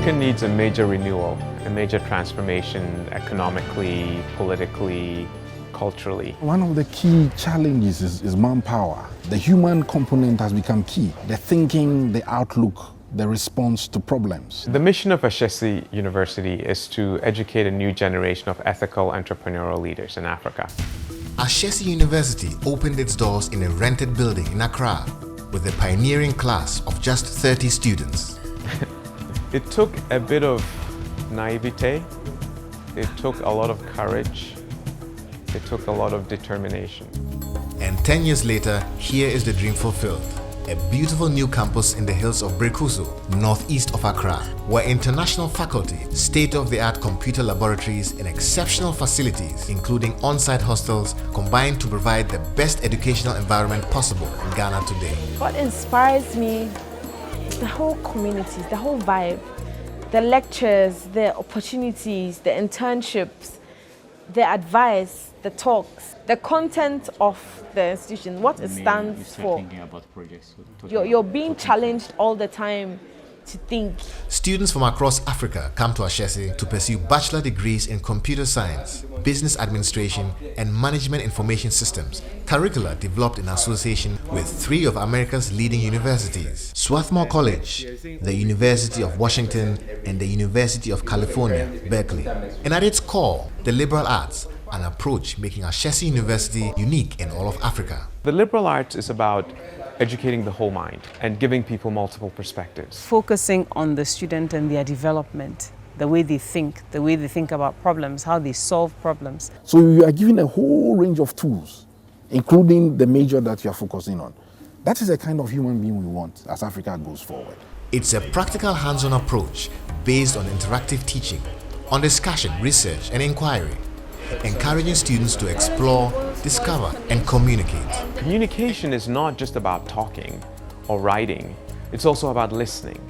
Africa needs a major renewal, a major transformation economically, politically, culturally. One of the key challenges is manpower. The human component has become key. The thinking, the outlook, the response to problems. The mission of Ashesi University is to educate a new generation of ethical entrepreneurial leaders in Africa. Ashesi University opened its doors in a rented building in Accra with a pioneering class of just 30 students. It took a bit of naivete, it took a lot of courage, it took a lot of determination. And 10 years later, here is the dream fulfilled. A beautiful new campus in the hills of Brekuso, northeast of Accra, where international faculty, state-of-the-art computer laboratories and exceptional facilities, including on-site hostels, combine to provide the best educational environment possible in Ghana today. What inspires me, the whole community, the whole vibe, the lectures, the opportunities, the internships, the advice, the talks, the content of the institution, what it stands for. You're being challenged all the time to think. Students from across Africa come to Ashesi to pursue bachelor degrees in computer science, business administration, and management information systems, curricula developed in association with 3 of America's leading universities: Swarthmore College, the University of Washington, and the University of California, Berkeley. And at its core, the liberal arts, an approach making Ashesi University unique in all of Africa. The liberal arts is about educating the whole mind and giving people multiple perspectives. Focusing on the student and their development, the way they think about problems, how they solve problems. So you are given a whole range of tools, including the major that you are focusing on. That is the kind of human being we want as Africa goes forward. It's a practical hands-on approach based on interactive teaching, on discussion, research, and inquiry, encouraging students to explore, discover, and communicate. Communication is not just about talking or writing, it's also about listening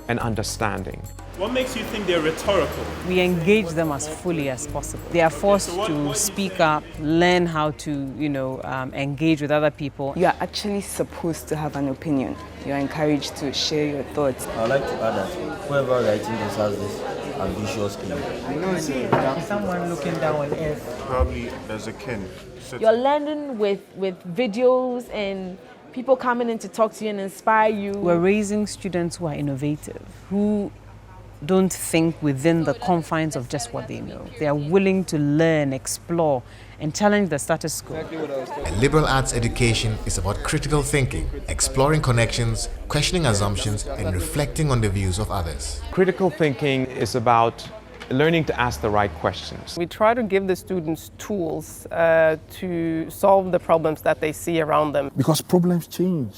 and understanding. What makes you think they're rhetorical? We engage them as fully as possible. They are forced to speak up, learn how to, engage with other people. You are actually supposed to have an opinion. You are encouraged to share your thoughts. I'd like to add that whoever writing this has this ambitious skill. I know it's someone looking down on earth. Probably there's a kin. You're learning with videos and people coming in to talk to you and inspire you. We're raising students who are innovative, who don't think within the confines of just what they know. They are willing to learn, explore, and challenge the status quo. A liberal arts education is about critical thinking, exploring connections, questioning assumptions, and reflecting on the views of others. Critical thinking is about learning to ask the right questions. We try to give the students tools to solve the problems that they see around them. Because problems change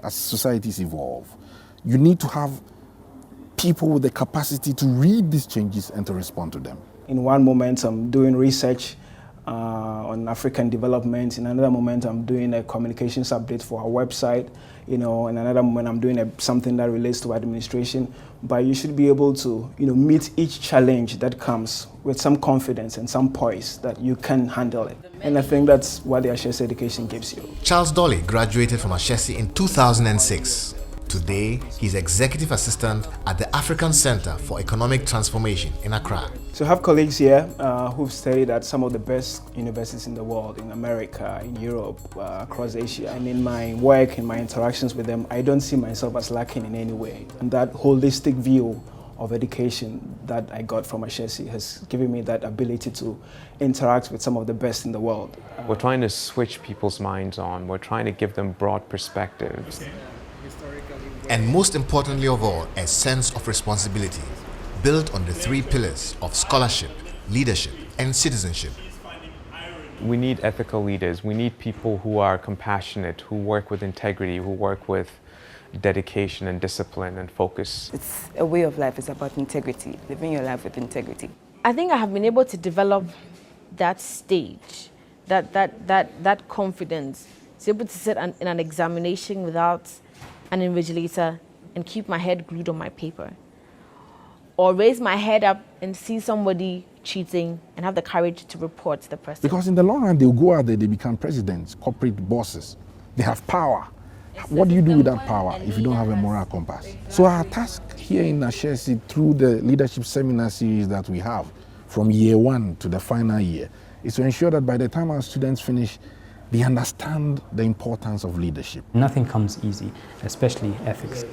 as societies evolve. You need to have people with the capacity to read these changes and to respond to them. In one moment, I'm doing research on African development. In another moment, I'm doing a communications update for our website. In another moment, I'm doing something that relates to administration. But you should be able to, meet each challenge that comes with some confidence and some poise that you can handle it. And I think that's what the Ashesi education gives you. Charles Dolly graduated from Ashesi in 2006. Today, he's executive assistant at the African Center for Economic Transformation in Accra. So I have colleagues here who've studied at some of the best universities in the world, in America, in Europe, across Asia. And in my work, in my interactions with them, I don't see myself as lacking in any way. And that holistic view of education that I got from Ashesi has given me that ability to interact with some of the best in the world. We're trying to switch people's minds on. We're trying to give them broad perspectives. And most importantly of all, a sense of responsibility, built on the 3 pillars of scholarship, leadership, and citizenship. We need ethical leaders. We need people who are compassionate, who work with integrity, who work with dedication and discipline and focus. It's a way of life. It's about integrity, living your life with integrity. I think I have been able to develop that stage, that confidence, to be able to sit in an examination without an invigilator and keep my head glued on my paper, or raise my head up and see somebody cheating and have the courage to report the person. Because in the long run, they'll go out there, they become presidents, corporate bosses. They have power. What do you do with that power if you don't have a moral compass? So our task here in Ashesi, through the leadership seminar series that we have from year 1 to the final year, is to ensure that by the time our students finish, they understand the importance of leadership. Nothing comes easy, especially ethics.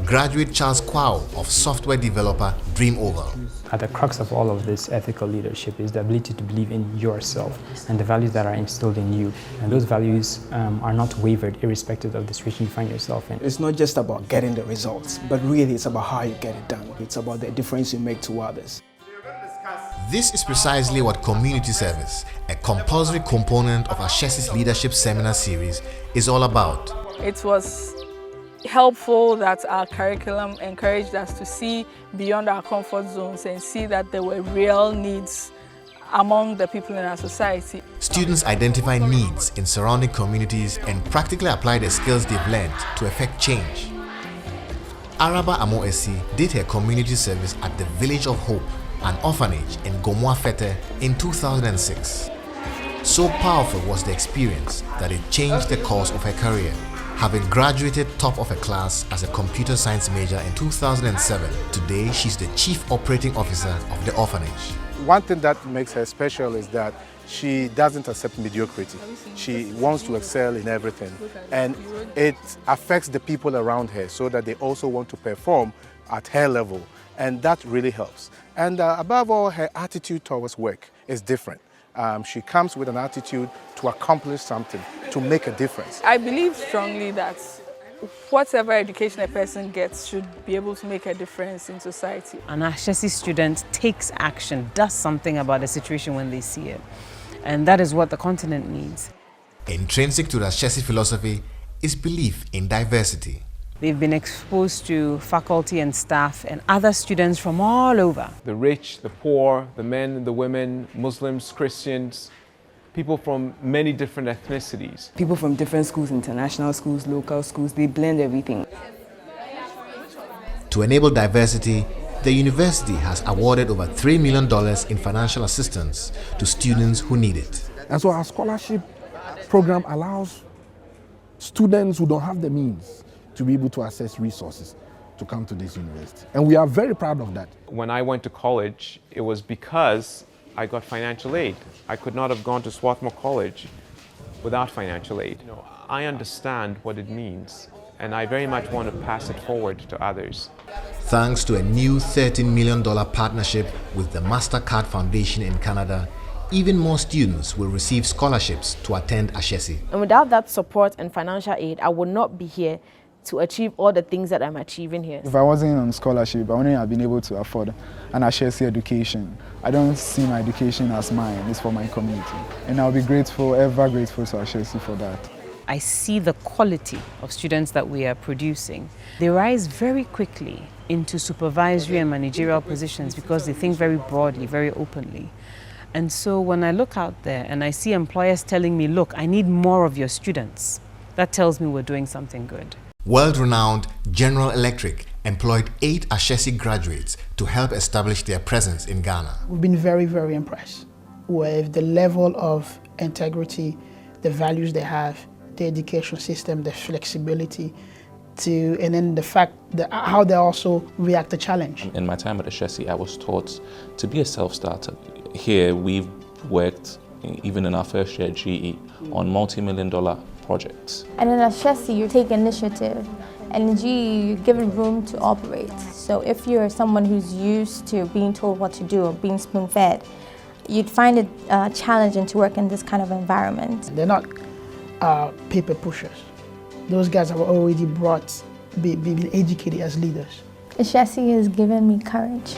Graduate Charles Kwao of software developer Dream Oval. At the crux of all of this ethical leadership is the ability to believe in yourself and the values that are instilled in you. And those values are not wavered irrespective of the situation you find yourself in. It's not just about getting the results, but really it's about how you get it done. It's about the difference you make to others. This is precisely what community service, a compulsory component of Ashesi's leadership seminar series, is all about. It was helpful that our curriculum encouraged us to see beyond our comfort zones and see that there were real needs among the people in our society. Students identify needs in surrounding communities and practically apply the skills they've learned to effect change. Araba Amo-Esi did her community service at the Village of Hope, an orphanage in Gomoa-Fete in 2006. So powerful was the experience that it changed the course of her career. Having graduated top of her class as a computer science major in 2007, today she's the chief operating officer of the orphanage. One thing that makes her special is that she doesn't accept mediocrity. She wants to excel in everything, and it affects the people around her so that they also want to perform at her level, and that really helps. And above all, her attitude towards work is different. She comes with an attitude to accomplish something, to make a difference. I believe strongly that whatever education a person gets should be able to make a difference in society. An Ashesi student takes action, does something about the situation when they see it. And that is what the continent needs. Intrinsic to the Ashesi philosophy is belief in diversity. They've been exposed to faculty and staff and other students from all over. The rich, the poor, the men, the women, Muslims, Christians, people from many different ethnicities. People from different schools, international schools, local schools, they blend everything. To enable diversity, the university has awarded over $3 million in financial assistance to students who need it. And so our scholarship program allows students who don't have the means to be able to access resources to come to this university. And we are very proud of that. When I went to college, it was because I got financial aid. I could not have gone to Swarthmore College without financial aid. You know, I understand what it means, and I very much want to pass it forward to others. Thanks to a new $13 million partnership with the MasterCard Foundation in Canada, even more students will receive scholarships to attend Ashesi. And without that support and financial aid, I would not be here to achieve all the things that I'm achieving here. If I wasn't on scholarship, I wouldn't have been able to afford an Ashesi education. I don't see my education as mine, it's for my community. And I'll be grateful, ever grateful to Ashesi for that. I see the quality of students that we are producing. They rise very quickly into supervisory and managerial positions because they think very broadly, very openly. And so when I look out there and I see employers telling me, look, I need more of your students, that tells me we're doing something good. World-renowned General Electric employed 8 Ashesi graduates to help establish their presence in Ghana. We've been very, very impressed with the level of integrity, the values they have, the education system, the flexibility, and then the fact that how they also react to challenge. In my time at Ashesi, I was taught to be a self-starter. Here, we've worked, even in our first year at GE, on multi-million-dollar projects. And in Ashesi, you take initiative, and in GE, you're given room to operate. So if you're someone who's used to being told what to do or being spoon-fed, you'd find it challenging to work in this kind of environment. They're not paper pushers. Those guys are already being educated as leaders. Ashesi has given me courage.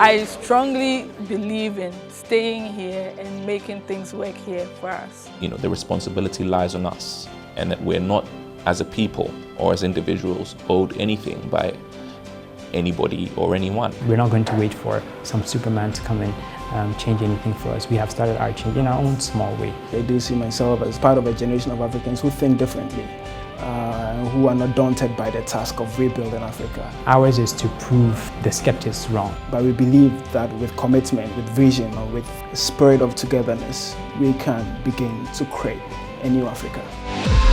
I strongly believe in staying here and making things work here for us. You know, the responsibility lies on us, and that we're not, as a people or as individuals, owed anything by anybody or anyone. We're not going to wait for some Superman to come in change anything for us. We have started our change in our own small way. I do see myself as part of a generation of Africans who think differently. who are not daunted by the task of rebuilding Africa. Ours is to prove the skeptics wrong. But we believe that with commitment, with vision, or with a spirit of togetherness, we can begin to create a new Africa.